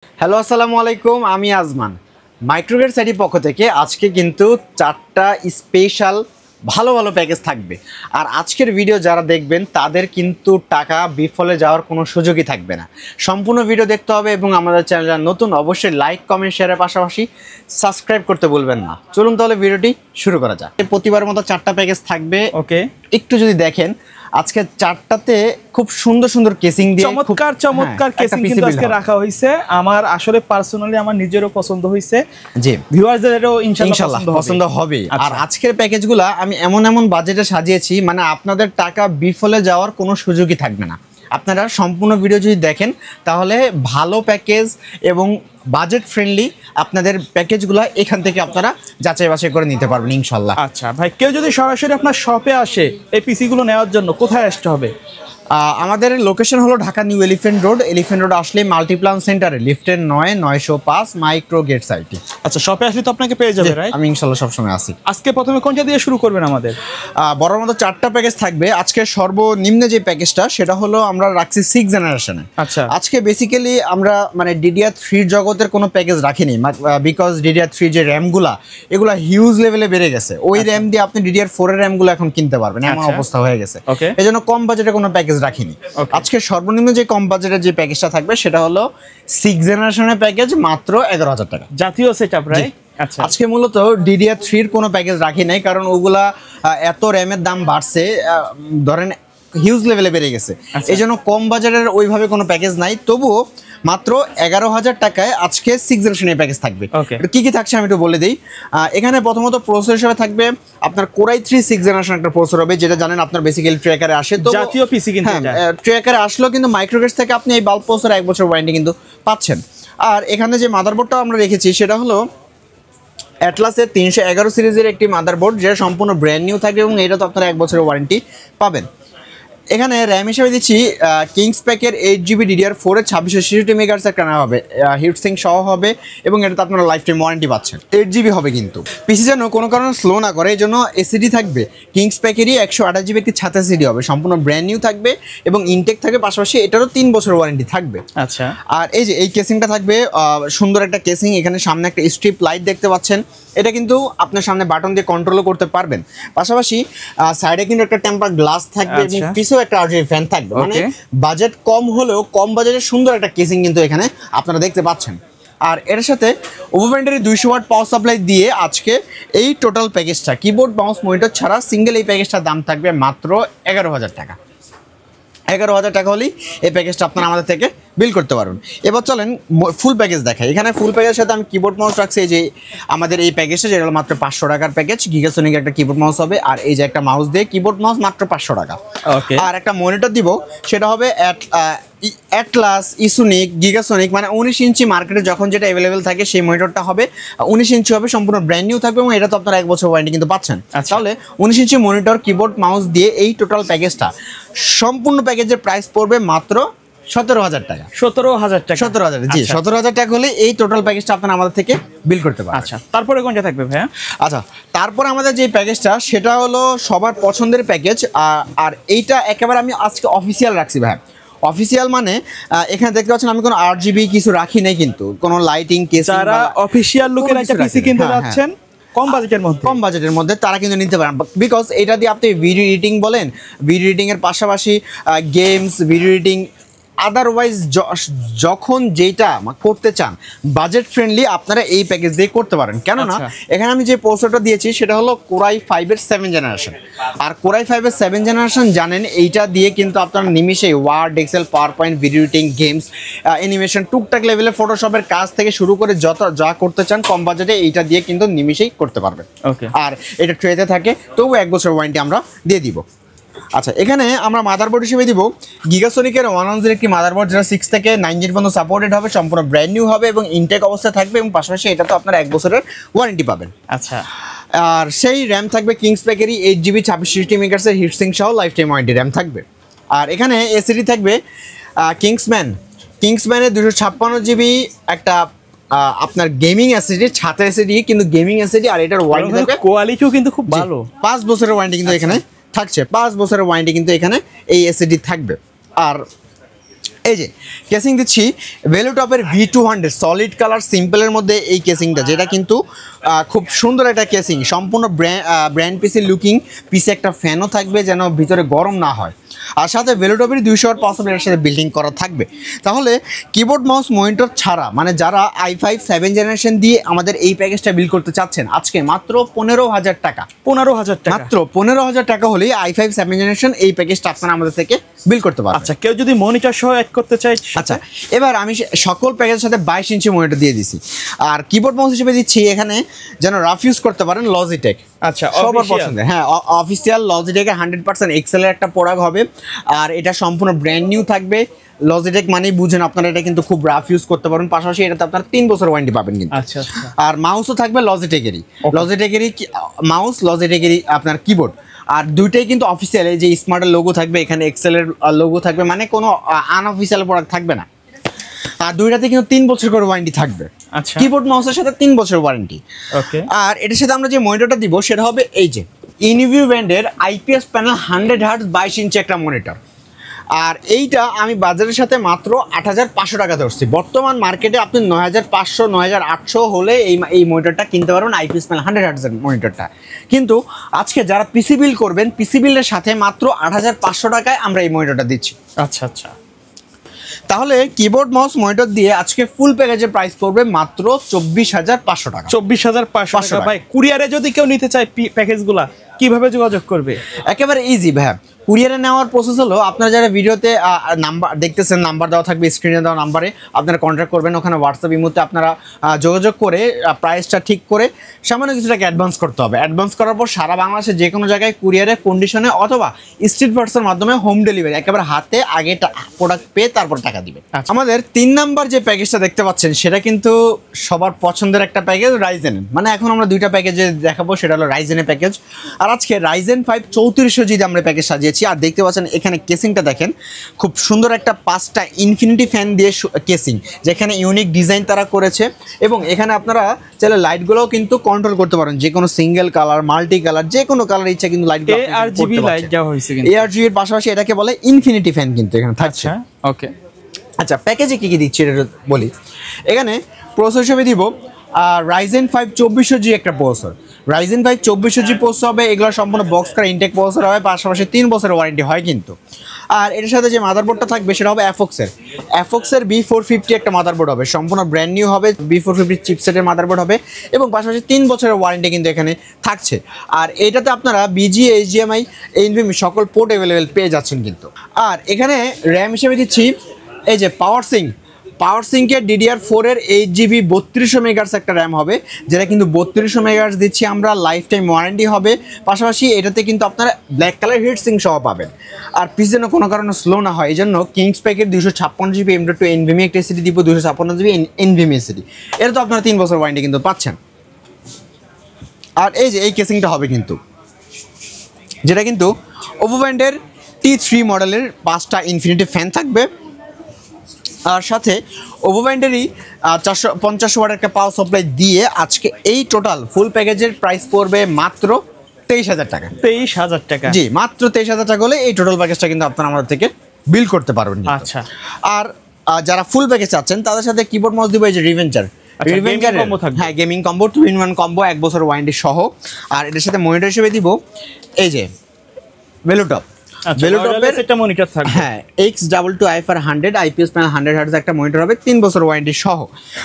Hello আসসালামু আলাইকুম, আমি আজমান। মাইক্রোগেট সাইটির পক্ষ থেকে আজকে কিন্তু 4টা স্পেশাল ভালো ভালো প্যাকেজ থাকবে। আর আজকের ভিডিও যারা দেখবেন তাদের কিন্তু টাকা বিফলে যাওয়ার কোনো সুযোগই থাকবে না। সম্পূর্ণ ভিডিও দেখতে হবে এবং আমাদের চ্যানেল নতুন অবশ্যই লাইক কমেন্ট শেয়ারের পাশাপাশি সাবস্ক্রাইব করতে ভুলবেন না। চলুন তাহলে ভিডিওটি শুরু করা যাক। প্রতিবার মতো 4টা প্যাকেজ থাকবে। ওকে, একটু যদি দেখেন আজকে 4টাতে খুব সুন্দর সুন্দর কেসিং দিয়ে চমৎকার কেসিং কিন্তু আজকে রাখা হয়েছে। আমার আসলে পার্সোনালি আমার নিজেরও পছন্দ হয়েছে, জি ভিউয়ারদেরও ইনশাআল্লাহ পছন্দ হবে। আর আজকের প্যাকেজগুলো আমি এমন বাজেটে সাজিয়েছি, মানে আপনাদের টাকা বিফলে যাওয়ার কোনো সুযোগই থাকবে না। আপনারা সম্পূর্ণ ভিডিও যদি দেখেন তাহলে ভালো প্যাকেজ এবং বাজেট ফ্রেন্ডলি আপনাদের প্যাকেজগুলো এখান থেকে আপনারা যাচাই বাছাই করে নিতে পারবেন ইনশাল্লাহ। আচ্ছা ভাই, কেউ যদি সরাসরি আপনার শপে আসে এই পিসিগুলো নেওয়ার জন্য কোথায় আসতে হবে? আমাদের লোকেশন হলো ঢাকা নিউ এলিফ্যান্ট রোড আসলে মাল্টিপ্লান সেন্টারে লিফটের 9/905 মাইক্রো গেট সাইটে। আচ্ছা, শপে আসলে তো আপনাকে পেয়ে যাবে, রাইট? আমি ইনশাল্লাহ সবসময় আসি। আজকে প্রথমে কোনটা দিয়ে শুরু করবেন আমাদের? বড় মতো 4টা প্যাকেজ থাকবে। আজকে সর্বনিম্ন যে প্যাকেজটা সেটা হলো আমরা রাখছি 6 জেনারেশনে। আচ্ছা, আজকে বেসিক্যালি আমরা মানে DDR3 জগতের কোনো প্যাকেজ রাখিনি, বিকজ DDR3 যে র্যামগুলা এগুলা হিউজ লেভেলে বেড়ে গেছে। ওই র্যাম দিয়ে আপনি DDR4 এর র্যামগুলো এখন কিনতে পারবেন, এমন অবস্থা হয়ে গেছে। এই জন্য কম বাজেটে কোনো প্যাকেজ রাখিনি। আজকে সর্বনিম্ন যে কম বাজেটের যে প্যাকেজটা থাকবে সেটা হলো 6 জেনারেশনের প্যাকেজ, মাত্র 11,000 টাকা। জাতীয় সেটআপ, রাইট? আচ্ছা, আজকে মূলত DDR3 এর কোনো প্যাকেজ রাখি নাই, কারণ ওগুলা এত র্যামের দাম বাড়ছে, ধরেন হিউজ লেভেলে বেড়ে গেছে। এই জন্য কম বাজারের ওইভাবে কোনো প্যাকেজ নাই। তবুও মাত্র 11,000 টাকায় আজকে 6 জেনারেশনের প্যাকেজ থাকবে। কি কি থাকছে আমি একটু বলে দিই। এখানে প্রথমত প্রসেসর হিসেবে থাকবে আপনার Core i3 6 জেনারেশন একটা প্রসেসর হবে, যেটা জানেন আপনার বেসিক্যালি ট্র্যাকারে আসে। তো জাতীয় পিসি কিন্তু ট্র্যাকারে আসলেও কিন্তু মাইক্রোগেটস থেকে আপনি এই বাল্ব প্রসেসর 1 বছর ওয়ারেন্টি কিন্তু পাচ্ছেন। আর এখানে যে মাদারবোর্ডটা আমরা রেখেছি সেটা হলো অ্যাটলাসের 311 সিরিজের একটি মাদারবোর্ড, যেটা সম্পূর্ণ ব্র্যান্ড নিউ থাকবে এবং এটা তো আপনারা 1 বছরের ওয়ারেন্টি পাবেন। এখানে র্যাম হিসেবে দিচ্ছি কিংস প্যাকের 8GB DDR4 এর 2666 মেগাহার্টজ একটা নেওয়া হবে, হিটসিঙ্ক সহ হবে এবং এটাতে আপনারা লাইফ টাইম ওয়ারেন্টি পাচ্ছেন। 8GB হবে, কিন্তু পিসি যেন কোনো কারণে স্লো না করে এই জন্য এসিডি থাকবে কিংস প্যাকেরই 128GB একটি ছাতা এসিডি হবে, সম্পূর্ণ ব্র্যান্ড নিউ থাকবে এবং ইনটেক থাকবে, পাশাপাশি এটারও 3 বছর ওয়ারেন্টি থাকবে। আচ্ছা, আর এই যে এই কেসিংটা থাকবে সুন্দর একটা কেসিং। এখানে সামনে একটা স্ট্রিপ লাইট দেখতে পাচ্ছেন, এটা কিন্তু আপনার সামনে বাটন দিয়ে কন্ট্রোলও করতে পারবেন। পাশাপাশি সাইডে কিন্তু একটা টেম্পার গ্লাস থাকবে এবং পিছনেও একটা RGB ফ্যান থাকবে। মানে বাজেট কম হলেও কম বাজেটের সুন্দর একটা কেসিং কিন্তু এখানে আপনারা দেখতে পাচ্ছেন। আর এর সাথে ওভারব্যান্ডারি 200 ওয়াট পাওয়ার সাপ্লাই দিয়ে আজকে এই টোটাল প্যাকেজটা কিবোর্ড মাউস মনিটর ছাড়া সিঙ্গেল এই প্যাকেজটার দাম থাকবে মাত্র 11,000 টাকা। 11,000 টাকা হলেই এই প্যাকেজটা আপনারা আমাদের থেকে বিল করতে পারবেন। এবার চলেন ফুল প্যাকেজ দেখাই। এখানে ফুল প্যাকেজের সাথে আমি কিবোর্ড মাউস রাখছি, এই যে আমাদের এই প্যাকেজটা, যেটা হলো মাত্র 500 টাকার প্যাকেজ। গিগাসনিক একটা কিবোর্ড মাউস হবে, আর এই যে একটা মাউস দিয়ে কিবোর্ড মাউস মাত্র 500 টাকা। আর একটা মনিটর দিব, সেটা হবে অ্যাটলাস, ইসোনিক, গিগাসনিক, মানে 19 ইঞ্চি মার্কেটে যখন যেটা অ্যাভেলেবেল থাকে সেই মনিটরটা হবে 19 ইঞ্চি হবে, সম্পূর্ণ ব্র্যান্ড নিউ থাকবে এবং এটা তো আপনারা 1 বছর ওয়ারেন্টি কিন্তু পাচ্ছেন। তাহলে 19 ইঞ্চি মনিটর, কিবোর্ড মাউস দিয়ে এই টোটাল প্যাকেজটা, সম্পূর্ণ প্যাকেজের প্রাইস পড়বে মাত্র 17,000 টাকা। 17,000 টাকা? 17,000, জি 17,000 টাকা হলে এই টোটাল প্যাকেজটা আপনারা আমাদের থেকে বিল করতে পারেন। আচ্ছা, তারপরে কোনটা থাকবে ভাইয়া? আচ্ছা, তারপর আমাদের যে প্যাকেজটা সেটা হলো সবার পছন্দের প্যাকেজ। আর এইটা একেবারে আমি আজকে অফিসিয়াল রাখছি ভাই। অফিসিয়াল মানে এখানে দেখতে পাচ্ছেন আমি কোনো RGB কিছু রাখি নাই, কিন্তু কোনো লাইটিং কেস, যারা অফিসিয়াল লুকের একটা পিসি কিনতে যাচ্ছেন কম বাজেটের মধ্যে তারা কিন্তু নিতে পারেন, বিকজ এটা দিয়ে আপনি ভিডিও এডিটিং বলেন, ভিডিও এডিটিং এর পাশাপাশি গেমস, ভিডিও এডিটিং, আদারওয়াইজ যখন যেটা করতে চান বাজেট ফ্রেন্ডলি আপনারা এই প্যাকেজ দিয়ে করতে পারেন। কেননা এখানে আমি যে প্রসেসরটা দিয়েছি সেটা হলো Core i5 এর 7 জেনারেশন। আর Core i5 এর 7 জেনারেশন জানেন, এইটা দিয়ে কিন্তু আপনারা নিমিশেই Word, Excel, PowerPoint, video editing, games, animation, টুকটাক লেভেলে ফটোশপের কাজ থেকে শুরু করে যা করতে চান কম বাজেটে এইটা দিয়ে কিন্তু নিমিশেই করতে পারবেন। আর এটা ট্রেতে থাকে, তবু 1 বছর ওয়ারেন্টি আমরা দিয়ে দিব। আচ্ছা, এখানে আমরা মাদারবোর্ড হিসেবে দিব গিগাসনিকের 110 একটি মাদারবোর্ড, যেটা 6 থেকে 9 জেন পর্যন্ত সাপোর্টেড হবে, সম্পূর্ণ ব্র্যান্ড নিউ হবে এবং ইনটেক অবস্থায় থাকবে এবং পাশাপাশি এটা তো আপনার 1 বছরের ওয়ারেন্টি পাবেন। আচ্ছা, আর সেই র্যাম থাকবে কিংস প্যাকেরই 8GB 2660 মেগাহার্টজের হিটসিঙ্ক সহ লাইফ টাইম ওয়ারেন্টি র্যাম থাকবে। আর এখানে এসিডি থাকবে কিংসম্যানের 256GB একটা আপনার গেমিং এসিডি, ছাতা এসিডি, কিন্তু গেমিং এসিডি, আর এটার ওয়ারেন্টি থাকবে, কোয়ালিটিও কিন্তু খুব ভালো, 5 বছরের ওয়ারেন্টি কিন্তু এখানে থাকছে। 5 বছরের ওয়ারেন্টি কিন্তু এখানে এই এসিডি থাকবে। আর এই যে কেসিং দিচ্ছি ভেলোটপের V200 সলিড কালার সিম্পলের মধ্যে এই কেসিংটা, যেটা কিন্তু খুব সুন্দর একটা কেসিং, সম্পূর্ণ ব্র্যান্ড পিসি লুকিং। পিসে একটা ফ্যানও থাকবে যেন ভিতরে গরম না হয়, আর সাথে ভেলোটপের 200 ওয়াট পাওয়ার এর সাথে বিল্ডিং করা থাকবে। তাহলে কিবোর্ড মাউস মনিটর ছাড়া মানে যারা i5 7 জেনারেশন দিয়ে আমাদের এই প্যাকেজটা বিল করতে চাচ্ছেন, আজকে মাত্র 15,000 টাকা, 15,000 টাকা, মাত্র 15,000 টাকা হলেই i5 7 জেনারেশন এই প্যাকেজটা আপনারা আমাদের থেকে বিল করতে পারবেন। আচ্ছা, কেউ যদি মনিটর সহ অ্যাড করতে চায়? আচ্ছা, এবার আমি সকল প্যাকেজের সাথে 22 ইঞ্চি মনিটর দিয়ে দিছি, আর কিবোর্ড মাউস হিসেবে দিচ্ছি এখানে যেন রাফ ইউজ করতে পারেন লজিটেক। আচ্ছা, সবার পছন্দের, হ্যাঁ অফিসিয়াল লজিটেকের 100% এক্সেলের একটা প্রোডাক্ট হবে, আর এটা সম্পূর্ণ ব্র্যান্ড নিউ থাকবে। লজিটেক মানেই বুঝেন আপনারা, এটা কিন্তু খুব রাফ ইউজ করতে পারবেন, পাশাপাশি এটাতে আপনারা 3 বছর ওয়ারেন্টি পাবেন কিন্তু। আচ্ছা আচ্ছা। আর মাউসও থাকবে লজিটেকেরই, মাউস লজিটেকেরই আপনার কিবোর্ড, আর দুইটাই কিন্তু অফিসিয়াল। এই যে স্মার্টের লোগো থাকবে, এখানে এক্সেলের লোগো থাকবে, মানে কোনো আনঅফিসিয়াল প্রোডাক্ট থাকবে না। আর দুইটাতে কিন্তু 3 বছর করে ওয়ারেন্টি থাকবে। আচ্ছা, কিবোর্ড মাউসের সাথে 3 বছর ওয়ারেন্টি। ওকে। আর এটার সাথে আমরা যে মনিটরটা দিব সেটা হবে এই যে ইনভিউ ব্র্যান্ডের IPS প্যানেল 100 হার্টজ 22 ইঞ্চি একটা মনিটর। আর এইটা আমি বাজারের সাথে মাত্র 8,500 টাকা ধরছি। বর্তমান মার্কেটে আপনি 9,500 9,800 হলে এই মনিটরটা কিনতে পারবেন, IPS প্যানেল 100 হার্টজের মনিটরটা। কিন্তু আজকে যারা পিসি বিল করবেন, পিসি বিলের সাথে মাত্র 8,500 টাকায় আমরা এই মনিটরটা দিচ্ছি। আচ্ছা আচ্ছা। তাহলে কিবোর্ড মাউস মনিটর দিয়ে আজকে ফুল প্যাকেজের প্রাইস পড়বে মাত্র 24,500 টাকা। 24,500 টাকা। ভাই, কুরিয়ারে যদি কেউ নিতে চায় প্যাকেজগুলা কিভাবে যোগাযোগ করবে? একেবারে ইজি ভাই। কুরিয়ারে নেওয়ার প্রসেস হলো, আপনারা যারা ভিডিওতে নাম্বার দেখতেছেন, নাম্বার দেওয়া থাকবে স্ক্রিনে দেওয়া নাম্বারে, আপনারা কন্ট্যাক্ট করবেন। ওখানে হোয়াটসঅ্যাপ ইমোতে আপনারা যোগাযোগ করে প্রাইসটা ঠিক করে সামান্য কিছু টাকা অ্যাডভান্স করতে হবে। অ্যাডভান্স করার পর সারা বাংলাদেশে যে কোনো জায়গায় কুরিয়ারে কন্ডিশনে অথবা স্ট্রিট পার্সের মাধ্যমে হোম ডেলিভারি, একেবারে হাতে আগে প্রোডাক্ট পেয়ে তারপর টাকা দিবে। আমাদের 3 নাম্বার যে প্যাকেজটা দেখতে পাচ্ছেন সেটা কিন্তু সবার পছন্দের একটা প্যাকেজ, রাইজেন। মানে এখন আমরা 2টা প্যাকেজে দেখাবো, সেটা হলো রাইজেনের প্যাকেজ। আর আজকে রাইজেন 5 3400 জিবি আমরা প্যাকেজ সাজিয়েছি। আর দেখতে পাচ্ছেন এখানে কেসিংটা দেখেন, খুব সুন্দর একটা 5টা ইনফিনিটি ফ্যান দিয়ে কেসিং, যেখানে ইউনিক ডিজাইন তারা করেছে। এবং এখানে আপনারা চাইলে লাইটগুলোও কিন্তু কন্ট্রোল করতে পারেন, যে কোনো সিঙ্গেল কালার, মাল্টি কালার, যে কোনো কালার ইচ্ছা কিন্তু লাইটগুলো ARGB লাইট দেওয়া হয়েছে। কিন্তু ARGB এর পাশাপাশি এটাকে বলে ইনফিনিটি ফ্যান কিন্তু এখানে থাকছে। ওকে। আচ্ছা, প্যাকেজে কি কি দিচ্ছি এটা বলি। এখানে প্রসেসর হিসেবে দিব রাইজেন 5 2400G একটা প্রসেসর। রাইজেন 5 2400G প্রসেসর হবে, এগুলো সম্পূর্ণ বক্স করা ইনটেক প্রসেসর হবে, পাশাপাশি 3 বছরের ওয়ারেন্টি হয় কিন্তু। আর এটার সাথে যে মাদারবোর্ডটা থাকবে সেটা হবে অ্যাফক্সের B450 একটা মাদারবোর্ড হবে, সম্পূর্ণ ব্র্যান্ড নিউ হবে, B450 চিপসেটের মাদারবোর্ড হবে, এবং পাশাপাশি 3 বছরের ওয়ারেন্টি কিন্তু এখানে থাকছে। আর এইটাতে আপনারা BGA HDMI NVMe সকল পোর্ট অ্যাভেলেবেল পেয়ে যাচ্ছেন কিন্তু। আর এখানে র্যাম হিসেবে দিচ্ছি এই যে পাওয়ার সিঙ্কের DDR4 এর 8GB 3200 মেগাহার্টজ একটা র্যাম হবে, যেটা কিন্তু 3200 মেগাহার্টজ দিচ্ছি আমরা, লাইফ টাইম ওয়ারেন্টি হবে। পাশাপাশি এটাতে কিন্তু আপনারা ব্ল্যাক কালার হিট সিঙ্ক সহ পাবেন। আর পিস যেন কোনো কারণে স্লো না হয়, এই জন্য কিংস প্যাকের 256GB M.2 NVMe একটা এসিডি দিব, 256GB NVMe এসিডি। এটা তো আপনারা 3 বছর ওয়ারেন্টি কিন্তু পাচ্ছেন। আর এই যে এই কেসিংটা হবে কিন্তু, যেটা কিন্তু ওপো ব্র্যান্ডের T3 মডেলের 5টা ইনফিনিটি ফ্যান থাকবে। আর সাথে ওপো ব্র্যান্ডেরই 450 ওয়াট একটা পাওয়ার সাপ্লাই দিয়ে আজকে এই টোটাল ফুল প্যাকেজের প্রাইস পড়বে মাত্র 23,000 টাকা। 23,000 টাকা? জি, মাত্র 23,000 টাকা হলে এই টোটাল প্যাকেজটা কিন্তু আপনারা আমাদের থেকে বিল করতে পারবেন। আচ্ছা। আর যারা ফুল প্যাকেজ চাচ্ছেন তাদের সাথে কিবোর্ড মাউস দিব এই যে রিভেঞ্জার, হ্যাঁ গেমিং কম্বো 2-in-1 কম্বো, 1 বছর ওয়ারেন্টি সহ। আর এটার সাথে মনিটর হিসেবে দিব এই যে ভেলোটপ, ভেলোটপের একটা মনিটর থাকবে, হ্যাঁ X22i 100 IPS প্যানেল 100 হার্টজ একটা মনিটর হবে, 3 বছর ওয়ারেন্টি সহ।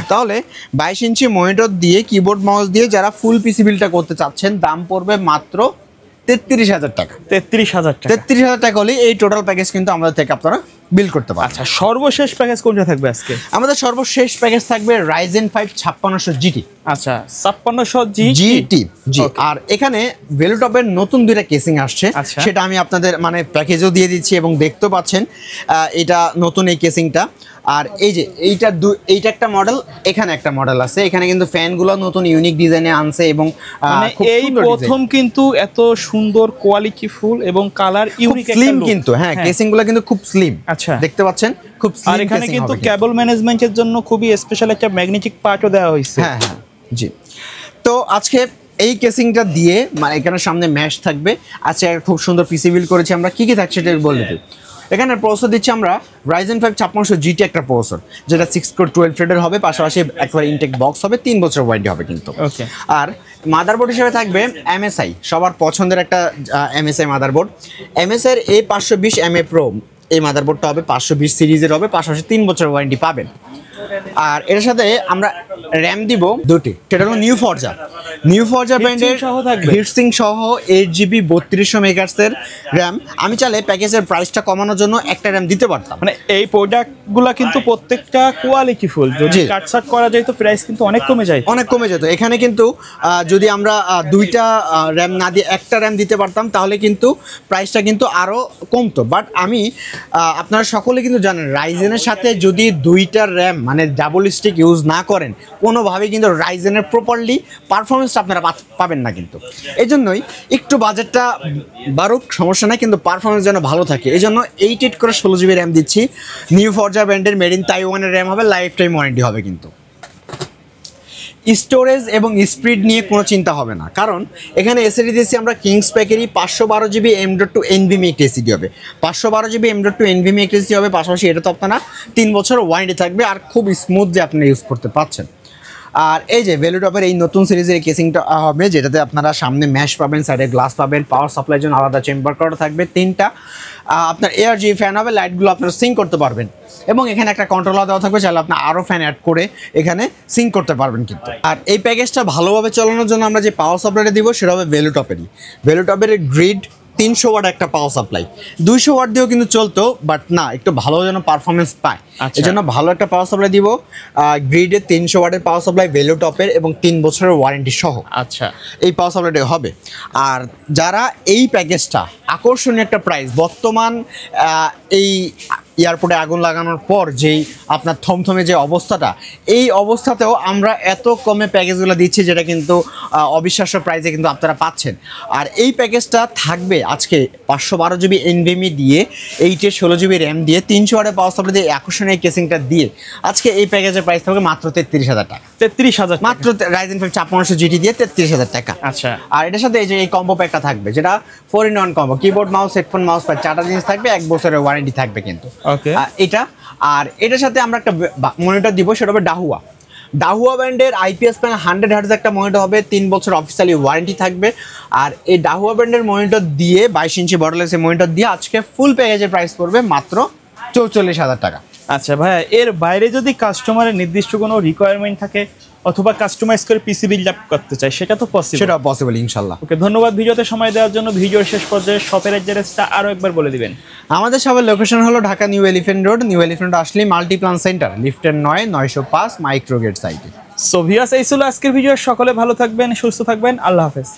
তাহলে 22 ইঞ্চি মনিটর দিয়ে কিবোর্ড মাউস দিয়ে যারা ফুল পিসি বিলটা করতে চাচ্ছেন, দাম পড়বে মাত্র 33,000 টাকা। 33,000 টাকা? 33,000 টাকা হলে এই টোটাল প্যাকেজ কিন্তু আমাদের থেকে আপনারা বিল করতে পারেন। আচ্ছা, সর্বশেষ প্যাকেজ কোনটা থাকবে আজকে? আমাদের সর্বশেষ প্যাকেজ থাকবে রাইজেন 5 5600GT। আচ্ছা, 5600GT। জি। আর এখানে ভেলোটপের নতুন 2টা কেসিং আসছে, সেটা আমি আপনাদের মানে প্যাকেজও দিয়ে দিচ্ছি এবং দেখতে পাচ্ছেন এটা নতুন এই কেসিংটা। আর এই যে এইটা একটা মডেল, এখানে একটা মডেল আছে, এখানে কিন্তু ফ্যানগুলো নতুন ইউনিক ডিজাইনে আনছে এবং এই প্রথম কিন্তু এত সুন্দর কোয়ালিটি ফুল এবং কালার ইউনিক একটা স্লিম কিন্তু, হ্যাঁ কেসিংগুলো কিন্তু খুব স্লিম। আচ্ছা, দেখতে পাচ্ছেন খুব স্লিম। আর এখানে কিন্তু কেবল ম্যানেজমেন্টের জন্য খুবই স্পেশাল একটা ম্যাগনেটিক পার্টও দেওয়া হয়েছে। হ্যাঁ জি। তো আজকে এই কেসিংটা দিয়ে মানে এখানে সামনে ম্যাশ থাকবে। আচ্ছা, খুব সুন্দর পিসি বিল করেছি আমরা, কি থাকছে সেটা বলে দিই। এখানে প্রসেসর দিচ্ছি আমরা Ryzen 5 5600 GT একটা প্রসেসর, যেটা 6 কোর 12 থ্রেডের হবে, পাশাপাশি একবারে ইনটেক বক্স হবে, 3 বছর ওয়ারেন্টি হবে কিন্তু। আর মাদারবোর্ড হিসেবে থাকবে MSI, সবার পছন্দের একটা MSI মাদারবোর্ড, MSI এর A520 MA Pro। এই মাদারবোর্ডটা হবে 520 সিরিজের হবে, পাশাপাশি 3 বছর ওয়ারেন্টি পাবেন। আর এর সাথে আমরা র্যাম দিব দুটি, সেটা হলো নিউ ফরজা ব্র্যান্ডের হিটসিং সহ 8GB 3200 মেগাহার্টজের র্যাম। আমি চাইলে প্যাকেজের প্রাইসটা কমানোর জন্য একটা র্যাম দিতে পারতাম। মানে এই প্রোডাক্টগুলো কিন্তু প্রত্যেকটা কোয়ালিটি ফুল, যদি কাটছাট করা যায় তো প্রাইস কিন্তু অনেক কমে যেত। এখানে কিন্তু যদি আমরা দুইটা র্যাম না দিয়ে একটা র্যাম দিতে পারতাম তাহলে কিন্তু প্রাইসটা কিন্তু আরো কমতো। বাট আমি আপনারা সকলে কিন্তু জানেন রাইজেনের সাথে যদি দুইটা র্যাম মানে ডাবল স্টিক ইউজ না করেন কোনোভাবেই কিন্তু রাইজেনের প্রপারলি পারফরমেন্সটা আপনারা পাবেন না কিন্তু। এই জন্যই একটু বাজেটটা বাড়ুক সমস্যা নাই, কিন্তু পারফরমেন্স যেন ভালো থাকে, এই জন্য 8 করে 16GB র্যাম দিচ্ছি। নিউ ফরজা ব্র্যান্ডের মেড ইন তাইওয়ানের র্যাম হবে, লাইফ টাইম ওয়ারেন্টি হবে কিন্তু। স্টোরেজ এবং স্পিড নিয়ে কোনো চিন্তা হবে না, কারণ এখানে এসএসডি দিচ্ছি আমরা কিংস প্যাকেরই 512GB M.2 NVMe একটা এসএসডি হবে, 512GB M.2 NVMe একটা এসএসডি হবে, পাশাপাশি এটা তো আপনারা 3 বছর ওয়ারেন্টি থাকবে আর খুব স্মুথলি আপনারা ইউজ করতে পারছেন। আর এই যে ভ্যালুটপের এই নতুন সিরিজের কেসিংটা হবে, যেটাতে আপনারা সামনে ম্যাশ পাবেন, সাইডে গ্লাস পাবেন, পাওয়ার সাপ্লাইয়ের জন্য আলাদা চেম্বার করা থাকবে 3টা, আপনার ARG ফ্যান হবে, লাইটগুলো আপনারা সিঙ্ক করতে পারবেন, এবং এখানে একটা কন্ট্রোলার দেওয়া থাকবে, চাইলে আপনি আরও ফ্যান অ্যাড করে এখানে সিঙ্ক করতে পারবেন কিন্তু। আর এই প্যাকেজটা ভালোভাবে চালানোর জন্য আমরা যে পাওয়ার সাপ্লাইটা দিব সেটা হবে ভ্যালুটপের গ্রিড 300 ওয়াট একটা পাওয়ার সাপ্লাই, 200 ওয়াট দিয়েও কিন্তু চলতো, বাট না, একটু ভালো যেন পারফরমেন্স পায় এই জন্য ভালো একটা পাওয়ার সাপ্লাই দিব। গ্রিডের 300 ওয়াটের পাওয়ার সাপ্লাই ভ্যালুটপের এবং 3 বছরের ওয়ারেন্টি সহ এই পাওয়ার সাপ্লাইটা হবে। আর যারা এই প্যাকেজটা আকর্ষণীয় একটা প্রাইস, বর্তমান এই এয়ারপোর্টে আগুন লাগানোর পর যেই আপনার থমথমে যে অবস্থাটা, এই অবস্থাতেও আমরা এত কমে প্যাকেজগুলো দিচ্ছি, যেটা কিন্তু অবিশ্বাস্য প্রাইসে কিন্তু আপনারা পাচ্ছেন। আর এই প্যাকেজটা থাকবে আজকে 512GB NVMe দিয়ে, 8 16GB র্যাম দিয়ে, 300 ওয়াটের পাওয়ার সাপ্লাই দিয়ে, আকর্ষণীয় কেসিংটা দিয়ে আজকে এই প্যাকেজের প্রাইস থাকবে মাত্র 33,000 টাকা। 33,000 মাত্র Ryzen 5 5600 GT দিয়ে 33,000 টাকা। আচ্ছা, আর এটার সাথে এই যে এই কম্বো প্যাকটা থাকবে, যেটা 4-in-1 combo, keyboard mouse headphone mouse pad 4টা জিনিস থাকবে, 1 বছরের ওয়ারেন্টি থাকবে কিন্তু এটা। আর এটার সাথে আমরা একটা মনিটর দিব, সেটা হবে ডাহুয়া ব্র্যান্ডের IPS প্যানেল 100 Hz একটা মনিটর হবে, 3 বছর অফিসিয়ালি ওয়ারেন্টি থাকবে। আর এই ডাহুয়া ব্র্যান্ডের মনিটর দিয়ে 22 ইঞ্চি বর্ডারলেস মনিটর দিয়ে আজকে ফুল প্যাকেজের প্রাইস পড়বে মাত্র 44,000 টাকা। আচ্ছা ভাইয়া, এর বাইরে যদি কাস্টমারের নির্দিষ্ট কোনো রিকোয়ারমেন্ট থাকে অথবা কাস্টমাইজ করে পিসি বিল্ড আপ করতে চায়, সেটা তো পসিবল? সেটা পসিবল ইনশাআল্লাহ। ওকে, ধন্যবাদ ভিডিওতে সময় দেওয়ার জন্য। ভিডিওর শেষ পর্যায়ে শপের অ্যাড্রেসটা আরো একবার বলে দিবেন। আমাদের শপের লোকেশন হলো ঢাকা নিউ এলিফ্যান্ট রোড, আসলে মাল্টিপ্লান সেন্টার, লিফটের 9/905 মাইক্রোগেট সাইটে। সো ভিউয়ার্স, এই ছিল আজকের ভিডিও। সকলে ভালো থাকবেন, সুস্থ থাকবেন, আল্লাহ হাফেজ।